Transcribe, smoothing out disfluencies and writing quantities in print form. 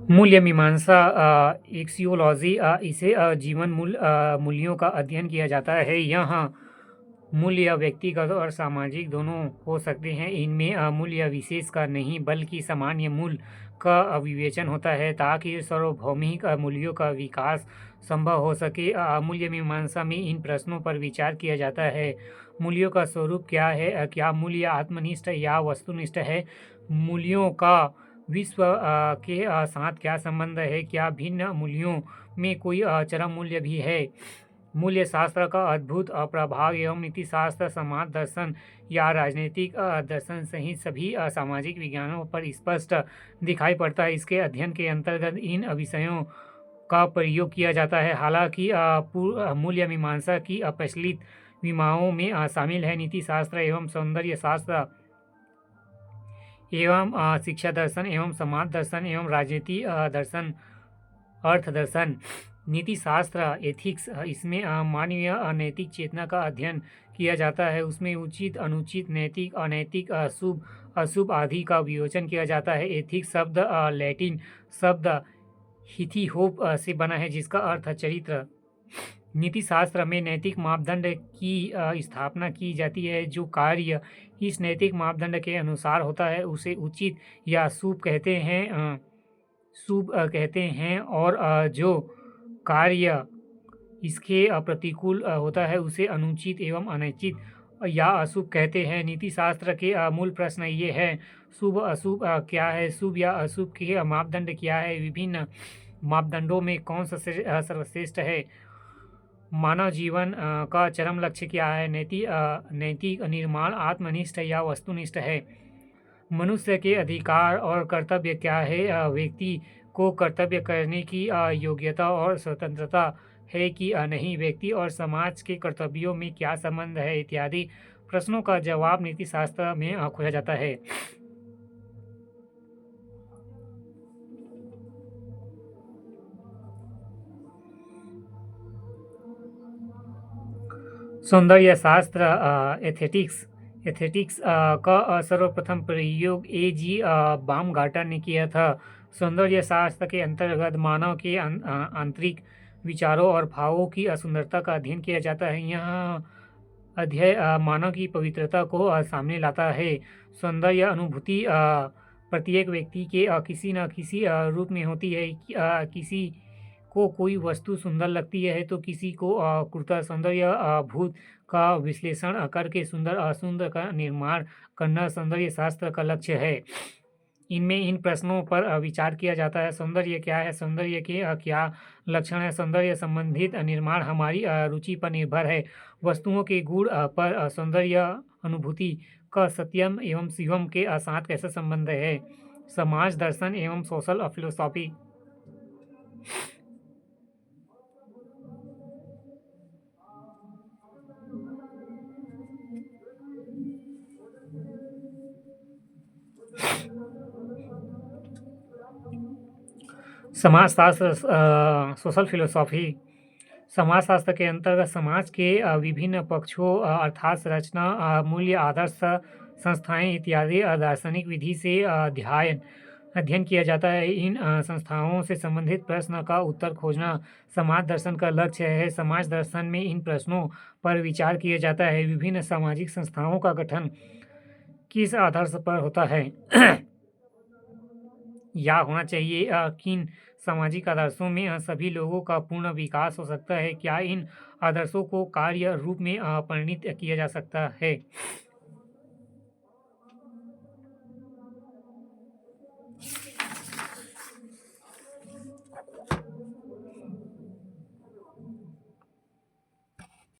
मूल्य मीमांसा एक्सियोलॉजी इसे जीवन मूल्यों का अध्ययन किया जाता है। यहाँ मूल्य व्यक्तिगत और सामाजिक दोनों हो सकते हैं। इनमें मूल्य विशेष का नहीं बल्कि सामान्य मूल्य का विवेचन होता है ताकि सार्वभौमिक मूल्यों का विकास संभव हो सके। मूल्य मीमांसा में इन प्रश्नों पर विचार किया जाता है। मूल्यों का स्वरूप क्या है? क्या मूल्य आत्मनिष्ठ या वस्तुनिष्ठ है? मूल्यों का विश्व के साथ क्या संबंध है? क्या भिन्न मूल्यों में कोई चरम मूल्य भी है? मूल्य शास्त्र का अद्भुत प्रभाव एवं नीति शास्त्र, समाज दर्शन या राजनीतिक दर्शन सहित सभी सामाजिक विज्ञानों पर स्पष्ट दिखाई पड़ता है। इसके अध्ययन के अंतर्गत इन विषयों का प्रयोग किया जाता है। हालांकि मूल्य मीमांसा की प्रचलित विमाओं में शामिल है नीति शास्त्र एवं सौंदर्य शास्त्र एवं शिक्षा दर्शन एवं समाज दर्शन एवं राजनीति दर्शन, अर्थ दर्शन, नीति शास्त्र, एथिक्स। इसमें मानवीय नैतिक चेतना का अध्ययन किया जाता है। उसमें उचित, अनुचित, नैतिक, अनैतिक, शुभ, अशुभ आदि का विवेचन किया जाता है। एथिक्स शब्द लैटिन शब्द हिथी होप से बना है जिसका अर्थ है चरित्र। नीति शास्त्र में नैतिक मापदंड की स्थापना की जाती है। जो कार्य इस नैतिक मापदंड के अनुसार होता है उसे उचित या शुभ कहते हैं, कहते हैं और जो कार्य इसके प्रतिकूल होता है उसे अनुचित एवं अनैतिक या अशुभ कहते हैं। नीति शास्त्र के मूल प्रश्न ये है: शुभ अशुभ क्या है? शुभ या अशुभ के मापदंड क्या है? विभिन्न मापदंडों में कौन सा सर्वश्रेष्ठ है? मानव जीवन का चरम लक्ष्य क्या है? नैतिक निर्माण आत्मनिष्ठ या वस्तुनिष्ठ है? मनुष्य के अधिकार और कर्तव्य क्या है? व्यक्ति को कर्तव्य करने की योग्यता और स्वतंत्रता है कि नहीं? व्यक्ति और समाज के कर्तव्यों में क्या संबंध है? इत्यादि प्रश्नों का जवाब नीति शास्त्र में खोजा जाता है। सौंदर्य शास्त्र, एथेटिक्स का सर्वप्रथम प्रयोग ए.जी. बामगार्टन ने किया था। सौंदर्य शास्त्र के अंतर्गत मानव के आंतरिक विचारों और भावों की सुंदरता का अध्ययन किया जाता है। यह अध्ययन मानव की पवित्रता को सामने लाता है। सौंदर्य अनुभूति प्रत्येक व्यक्ति के किसी न किसी रूप में होती है। किसी को कोई वस्तु सुंदर लगती है तो किसी को कृत्रिम सौंदर्य भूत का विश्लेषण करके सुंदर असुंदर का निर्माण करना सौंदर्य शास्त्र का लक्ष्य है। इनमें इन प्रश्नों पर विचार किया जाता है: सौंदर्य क्या है? सौंदर्य के क्या लक्षण है? सौंदर्य संबंधित निर्माण हमारी रुचि पर निर्भर है। वस्तुओं के गुण पर सौंदर्य अनुभूति का सत्यम एवं शिवम के साथ कैसा संबंध है? समाज दर्शन एवं सोशल फिलोसॉफी। समाजशास्त्र, सोशल फिलोसॉफी। समाजशास्त्र के अंतर्गत समाज के विभिन्न पक्षों अर्थात संरचना, मूल्य, आदर्श, संस्थाएं इत्यादि दार्शनिक विधि से अध्ययन किया जाता है। इन संस्थाओं से संबंधित प्रश्न का उत्तर खोजना समाज दर्शन का लक्ष्य है। समाज दर्शन में इन प्रश्नों पर विचार किया जाता है: विभिन्न सामाजिक संस्थाओं का गठन किस आदर्श पर होता है या होना चाहिए? किन सामाजिक आदर्शों में सभी लोगों का पूर्ण विकास हो सकता है? क्या इन आदर्शों को कार्य रूप में परिणित किया जा सकता है?